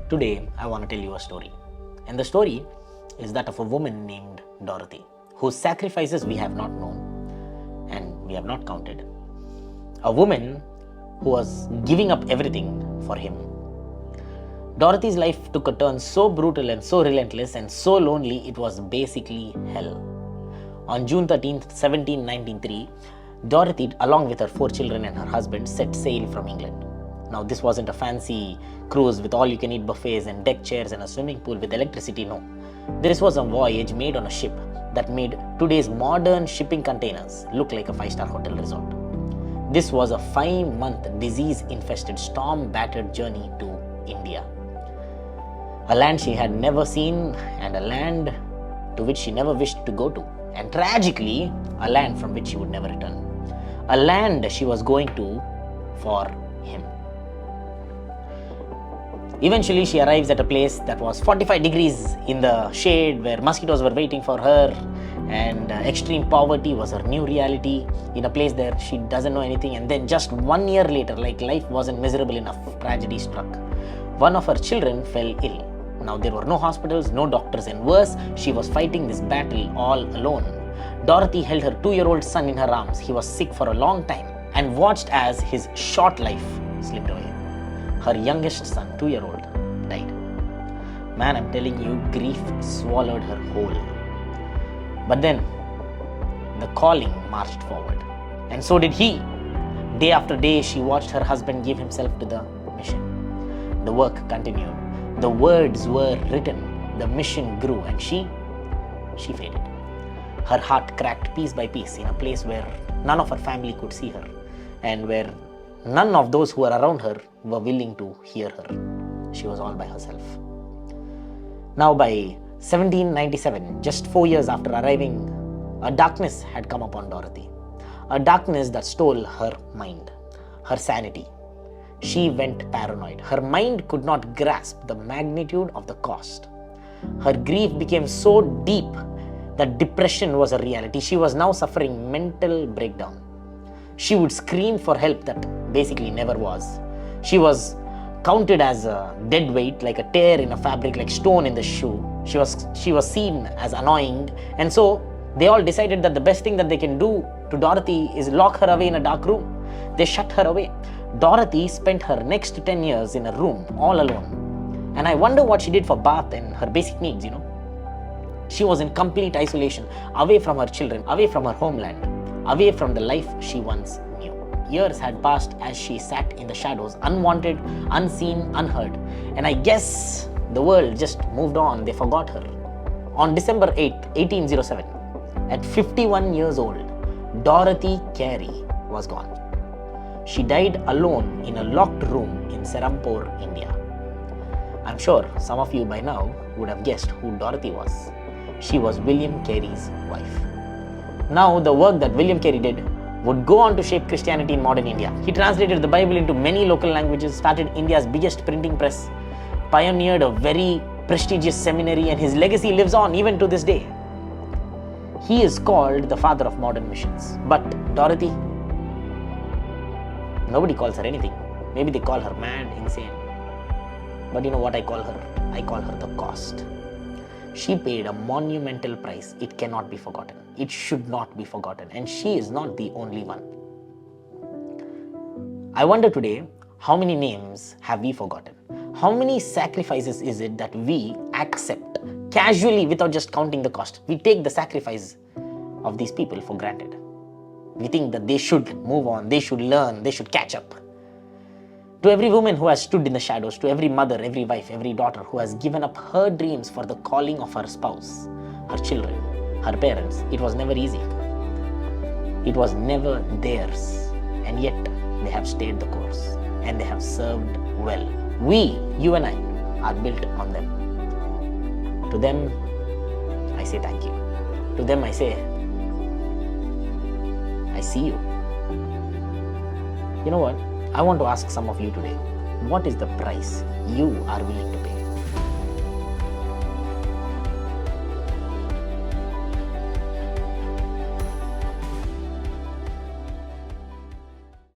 Today, I want to tell you a story. And the story is that of a woman named Dorothy, whose sacrifices we have not known and we have not counted. A woman who was giving up everything for him. Dorothy's life took a turn so brutal and so relentless and so lonely, it was basically hell. On June 13th, 1793, Dorothy, along with her 4 children and her husband, set sail from England. Now, this wasn't a fancy cruise with all-you-can-eat buffets and deck chairs and a swimming pool with electricity, no. This was a voyage made on a ship that made today's modern shipping containers look like a 5-star hotel resort. This was a 5-month disease-infested, storm-battered journey to India. A land she had never seen and a land to which she never wished to go to. And tragically, a land from which she would never return. A land she was going to for him. Eventually, she arrives at a place that was 45 degrees in the shade, where mosquitoes were waiting for her, and extreme poverty was her new reality, in a place there she doesn't know anything. And then just 1 year later, like life wasn't miserable enough, tragedy struck. One of her children fell ill. Now, there were no hospitals, no doctors, and worse, she was fighting this battle all alone. Dorothy held her 2-year-old son in her arms. He was sick for a long time and watched as his short life slipped away. Her youngest son, 2-year-old, died. Man, I'm telling you, grief swallowed her whole. But then, the calling marched forward. And so did he. Day after day, she watched her husband give himself to the mission. The work continued. The words were written. The mission grew, and she faded. Her heart cracked piece by piece in a place where none of her family could see her, and where none of those who were around her were willing to hear her. She was all by herself. Now, by 1797, just 4 years after arriving, a darkness had come upon Dorothy. A darkness that stole her mind, her sanity. She went paranoid. Her mind could not grasp the magnitude of the cost. Her grief became so deep that depression was a reality. She was now suffering mental breakdown. She would scream for help that basically never was. She was counted as a dead weight, like a tear in a fabric, like stone in the shoe. She was seen as annoying, and so they all decided that the best thing that they can do to Dorothy is lock her away in a dark room. They shut her away. Dorothy spent her next 10 years in a room all alone. And I wonder what she did for bath and her basic needs, She was in complete isolation, away from her children, away from her homeland, away from the life she once knew. Years had passed as she sat in the shadows, unwanted, unseen, unheard. And I guess the world just moved on. They forgot her. On December 8th, 1807, at 51 years old, Dorothy Carey was gone. She died alone in a locked room in Serampore, India. I'm sure some of you by now would have guessed who Dorothy was. She was William Carey's wife. Now, the work that William Carey did would go on to shape Christianity in modern India. He translated the Bible into many local languages, started India's biggest printing press, pioneered a very prestigious seminary, and his legacy lives on even to this day. He is called the father of modern missions. But Dorothy, nobody calls her anything. Maybe they call her mad, insane. But you know what I call her? I call her the cost. She paid a monumental price. It cannot be forgotten. It should not be forgotten. And she is not the only one. I wonder today, how many names have we forgotten? How many sacrifices is it that we accept casually without just counting the cost? We take the sacrifice of these people for granted. We think that they should move on, they should learn, they should catch up. To every woman who has stood in the shadows, to every mother, every wife, every daughter who has given up her dreams for the calling of her spouse, her children, her parents, it was never easy. It was never theirs. And yet, they have stayed the course and they have served well. We, you and I, are built on them. To them, I say thank you. To them, I say, I see you. You know what? I want to ask some of you today, what is the price you are willing to pay?